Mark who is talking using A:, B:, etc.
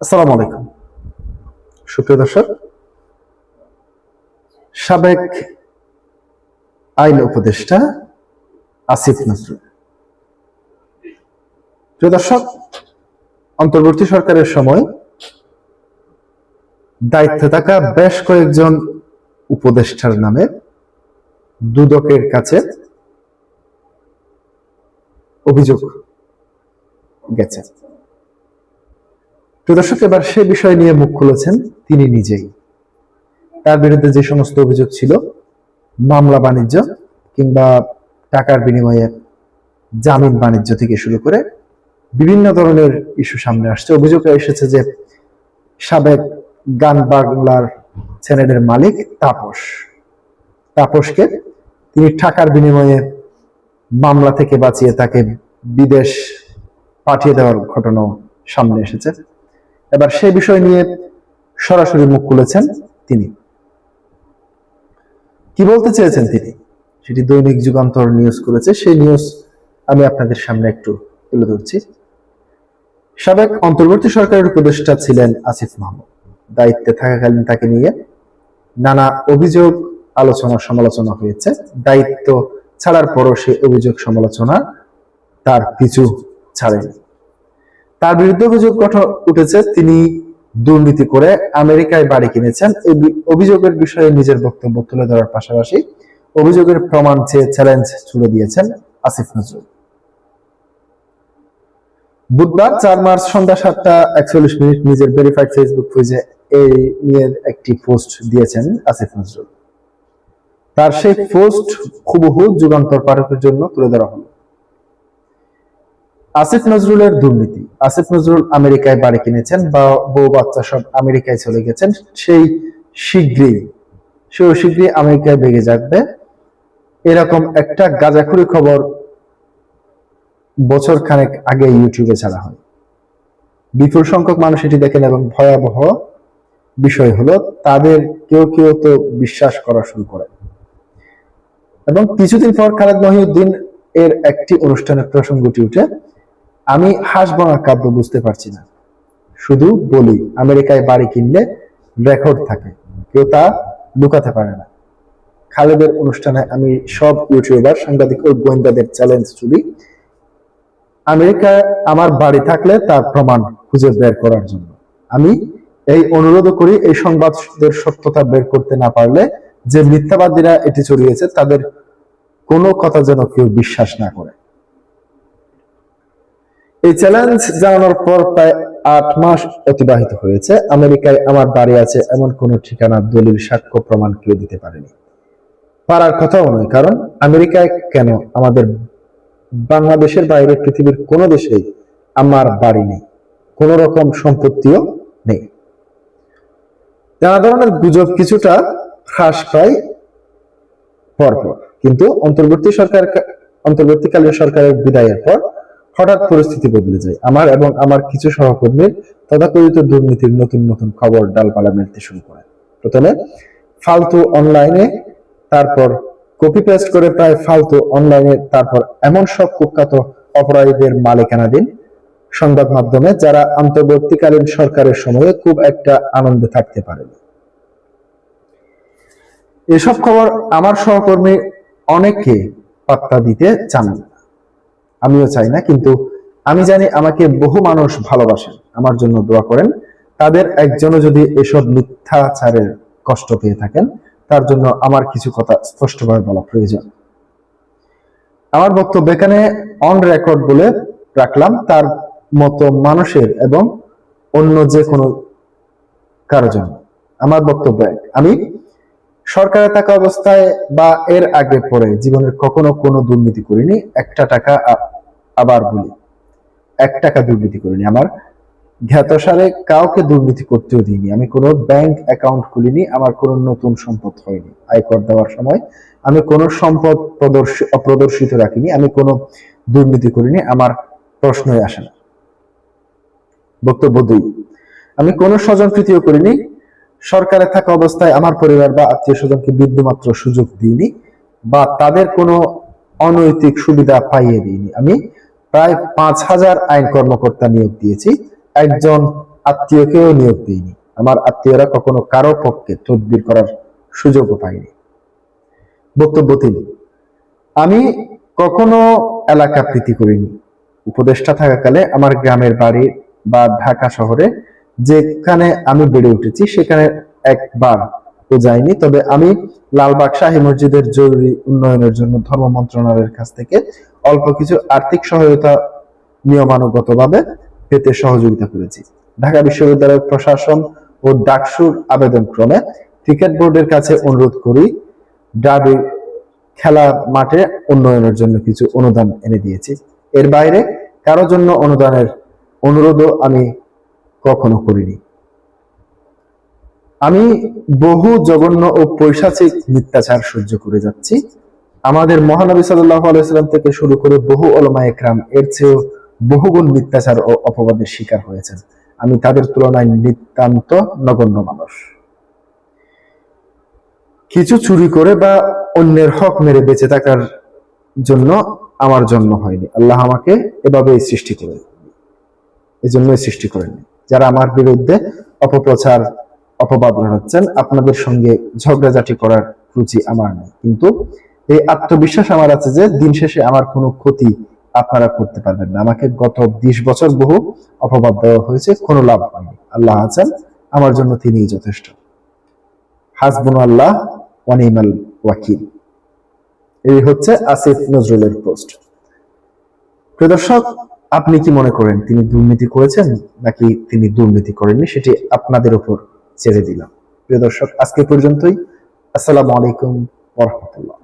A: আসসালামু আলাইকুম সুপ্রিয় দর্শক। সাবেক আইন উপদেষ্টা আসিফ নজরুল। প্রিয় দর্শক, অন্তর্বর্তী সরকারের সময় দায়িত্বে থাকা বেশ কয়েকজন উপদেষ্টার নামে দুদকের কাছে অভিযোগ গেছে। প্রিয় দর্শক, এবার সে বিষয় নিয়ে মুখ খুলেছেন তিনি নিজেই। তার বিরুদ্ধে যে সমস্ত অভিযোগ ছিল, মামলা বাণিজ্য কিংবা টাকার বিনিময়ে জামিন বাণিজ্য থেকে শুরু করে বিভিন্ন ধরনের ইস্যু সামনে আসছে। অভিযোগ এসেছে যে সাবেক গান বাংলার চ্যানেলের মালিক তাপসকে তিনি টাকার বিনিময়ে মামলা থেকে বাঁচিয়ে তাকে বিদেশ পাঠিয়ে দেওয়ার ঘটনাও সামনে এসেছে। এবার সেই বিষয় নিয়ে সরাসরি মুখ খুলেছেন তিনি। কি বলতে চেয়েছেন তিনি, সেটি দৈনিক যুগান্তর নিউজ করেছে। সেই নিউজ আমি আপনাদের সামনে একটু তুলে ধরছি। সাবেক অন্তর্বর্তী সরকারের উপদেষ্টা ছিলেন আসিফ মাহমুদ। দায়িত্বে থাকাকালীন তাকে নিয়ে নানা অভিযোগ আলোচনা সমালোচনা হয়েছে। দায়িত্ব ছাড়ার পরও সেই অভিযোগ সমালোচনা তার পিছু ছাড়েনি। তার বিরুদ্ধে অভিযোগ উঠেছে তিনি দুর্নীতি করে আমেরিকায় বাড়ি কিনেছেন। এই অভিযোগের বিষয়ে নিজের বক্তব্য তুলে ধরার পাশাপাশি অভিযোগের প্রমাণ চেয়ে চ্যালেঞ্জ ছুড়ে দিয়েছেন আসিফ নজরুল। বুধবার 4 মার্চ সন্ধ্যা 7:41 নিজের ভেরিফাইড ফেসবুক পেজে এই নিয়ে একটি পোস্ট দিয়েছেন আসিফ নজরুল। তার সেই পোস্ট হুবহু যুগান্তর পাঠকের জন্য তুলে ধরা হলো। আসিফ নজরুলের দুর্নীতি। আসিফ নজরুল আমেরিকায় বাড়ি কিনেছেন বা বউ বাচ্চা সব আমেরিকায় চলে গেছেন। শীঘ্রই আমেরিকায় বেগে যাবে, এরকম একটা গাঁজাখুরি খবর বছর খানেক আগে ইউটিউবে ছাড়া হয়। বিপুল সংখ্যক মানুষ এটি দেখেন এবং ভয়াবহ বিষয় হলো তাদের কেউ কেউ তো বিশ্বাস করা শুরু করে। এবং কিছুদিন পর খালেদ মহিউদ্দিন এর একটি অনুষ্ঠানের প্রসঙ্গটি উঠে। আমি হাসব না কাব্য বুঝতে পারছি না, শুধু বলি আমেরিকায় বাড়ি কিনলে রেকর্ড থাকে, কেউ তা লুকাতে পারে না। খালেদের অনুষ্ঠানে আমি সব ইউটিউবার, সাংবাদিক ও গোয়েন্দাদের চ্যালেঞ্জ ছুড়ি আমেরিকায় আমার বাড়ি থাকলে তার প্রমাণ খুঁজে বের করার জন্য। আমি এই অনুরোধ করি, এই সংবাদের সত্যতা বের করতে না পারলে যে মিথ্যাবাদীরা এটি ছড়িয়েছে তাদের কোনো কথা যেন কেউ বিশ্বাস না করে। এই চ্যালেঞ্জ জানানোর পর প্রায় 8 মাস অতিবাহিত হয়েছে। আমেরিকায় আমার বাড়ি আছে এমন কোনো ঠিকানা, দলিল, সাক্ষ্য, প্রমাণ কেউ দিতে পারেনি। পারার কথাও নয়, কারণ আমেরিকায় কেন, আমাদের বাংলাদেশের বাইরে পৃথিবীর কোনো দেশেই আমার বাড়ি নেই, কোন রকম সম্পত্তিও নেই। নানা ধরনের গুজব কিছুটা হ্রাস পায় পরপর, কিন্তু অন্তর্বর্তীকালীন সরকারের বিদায়ের পর হঠাৎ পরিস্থিতি বদলে যায়। আমার এবং আমার কিছু সহকর্মীর তথাকথিত দুর্নীতির নতুন নতুন খবর ডালপালা মেলতে শুরু করে। প্রথমে ফালতু অনলাইনে, তারপর কপি পেস্ট করে প্রায় ফালতু অনলাইনে, তারপর এমন সব কুখ্যাত অপরাধীদের মালিকানাধীন সংবাদ মাধ্যমে যারা অন্তর্বর্তীকালীন সরকারের সময়ে খুব একটা আনন্দে থাকতে পারেনি। এসব খবর আমার সহকর্মী অনেকে পাত্তা দিতে চান না, আমিও চাই না, কিন্তু আমি জানি আমাকে বহু মানুষ ভালোবাসেন, আমার জন্য দোয়া করেন। তাদের একজনও যদি এসব মিথ্যাচারের কষ্ট পেয়ে থাকেন, তার জন্য আমার কিছু কথা স্পষ্টভাবে বলা প্রয়োজন। আমার বক্তব্য এখানে অন রেকর্ড বলে রাখলাম, তার মতো মানুষের এবং অন্য যে কোনো কারো জন্য। আমার বক্তব্য আমি সরকারে থাকা অবস্থায় বা এর আগে পরে জীবনের কখনো কোনো দুর্নীতি করিনি। আবার বলি, 1 টাকা দুর্নীতি করিনি। আমার জ্ঞাতসারে কাউকে দুর্নীতি করতেও দিইনি। আমি কোনো ব্যাংক অ্যাকাউন্ট খুলিনি। আমার কোনো নতুন সম্পদ হয়নি। আয়কর দেওয়ার সময় আমি কোনো সম্পদ অপ্রদর্শিত রাখিনি। আমি কোনো দুর্নীতি করিনি, আমার প্রশ্নই আসে না। বক্তব্য 2, আমি কোনো স্বজনপ্রীতিও করিনি। সরকারে থাকা অবস্থায় আমার পরিবার বা আত্মীয় স্বজনকে বিন্দুমাত্র সুযোগ দিইনি বা তাদের কোনো অনৈতিক সুবিধা পাইয়ে দিইনি। আমি প্রায় 5000 আইন কর্মকর্তা নিয়োগ দিয়েছি। একজন আত্মীয়কেও নিয়োগ দিইনি। আমার আত্মীয়রা কখনো কারো পক্ষে তদবির করার সুযোগও পায়নি। বক্তব্য 3, আমি কখনো এলাকা প্রীতি করিনি। উপদেষ্টা থাকাকালে আমার গ্রামের বাড়ি বা ঢাকা শহরে যেখানে আমি বেড়ে উঠেছি সেখানে একবার তো যাইনি। তবে আমি লালবাগ শাহী মসজিদের জরুরি উন্নয়নের জন্য ধর্ম মন্ত্রণালয়ের কাছ থেকে অল্প কিছু আর্থিক সহায়তা নিয়মানুগতভাবে পেতে সহযোগিতা করেছি। ঢাকা বিশ্ববিদ্যালয়ের প্রশাসন ও ডাকসুর আবেদন ক্রমে ক্রিকেট বোর্ডের কাছে অনুরোধ করি ডাবি খেলা মাঠে উন্নয়নের জন্য কিছু অনুদান এনে দিয়েছি। এর বাইরে কারো জন্য অনুদানের অনুরোধও আমি কখনো করিনি। আমি বহু জঘন্য ও পৈশাচিক মিথ্যাচার সহ্য করে যাচ্ছি। আমাদের মহানবী সাল্লাল্লাহু আলাইহি সাল্লাম থেকে শুরু করে বহু উলামায়ে কেরাম এর চেয়েও বহুগুণ মিথ্যাচার ও অপবাদের শিকার হয়েছেন। আমি তাদের তুলনায় নিতান্ত নগণ্য মানুষ। কিছু চুরি করে বা অন্যের হক মেরে বেঁচে থাকার জন্য আমার জন্ম হয়নি। আল্লাহ আমাকে এভাবেই সৃষ্টি করেন, এই জন্যই সৃষ্টি করেননি। যারা আমার বিরুদ্ধে অপপ্রচার অপবাদ রটাচ্ছেন, আপনাদের সঙ্গে ঝগড়াঝাটি করার রুচি আমার নেই, কিন্তু এই আত্মবিশ্বাস আমার আছে যে দিন শেষে আমার কোনো ক্ষতি আপনারা করতে পারবেন না। আমাকে গত 20 বছর বহু অপবাদ দেওয়া হয়েছে, কোনো লাভ হয়নি। আল্লাহ আছেন আমার জন্য, তিনিই যথেষ্ট। হাসবুনাল্লাহ ওয়া নি'মাল ওয়াকিল। এই হচ্ছে আসিফ নজরুলের পোস্ট। প্রিয় দর্শক, আপনি কি মনে করেন তিনি দুর্নীতি করেছেন নাকি তিনি দুর্নীতি করেননি, সেটি আপনাদের উপর ছেড়ে দিলাম। প্রিয় দর্শক, আজকে পর্যন্তই। আসসালামু আলাইকুম ওয়া রাহমাতুল্লাহ।